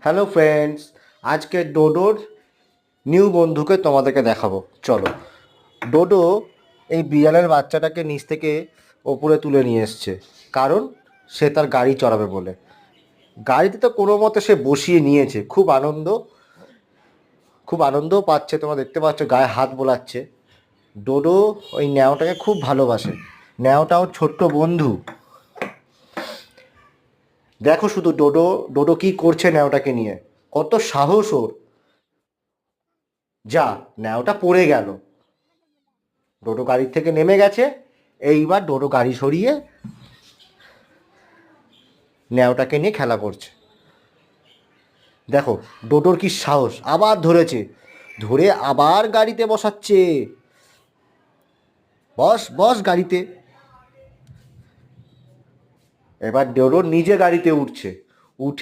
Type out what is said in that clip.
Hello friends, আজকে ডোডোর new বন্ধুকে তোমাদেরকে দেখাবো। চলো। ডোডো এই বিড়ালের বাচ্চাটাকে নিচ থেকে ওপরে তুলে নিয়ে এসছে, কারণ সে তার গাড়ি চড়াবে বলে। গাড়িতে তো কোনো মতে সে বসিয়ে নিয়েছে, খুব আনন্দও পাচ্ছে। তোমরা দেখতে পাচ্ছ গায়ে হাত বোলাচ্ছে। ডোডো ওই ন্যাওটাকে খুব ভালোবাসে। ন্যাওটা ওর ছোট্ট বন্ধু। দেখো শুধু ডোডো ডোডো কি করছে ন্যাওটাকে নিয়ে, কত সাহস ওর। যা, ন্যাওটা পড়ে গেল। ডোডো গাড়ির থেকে নেমে গেছে। এইবার ডোডো গাড়ি সরিয়ে ন্যাওটাকে নিয়ে খেলা করছে। দেখো ডোডোর কি সাহস, আবার ধরেছে, ধরে আবার গাড়িতে বসাচ্ছে। বস বস গাড়িতে। এবার ডোডো নিজে গাড়িতে উঠছে।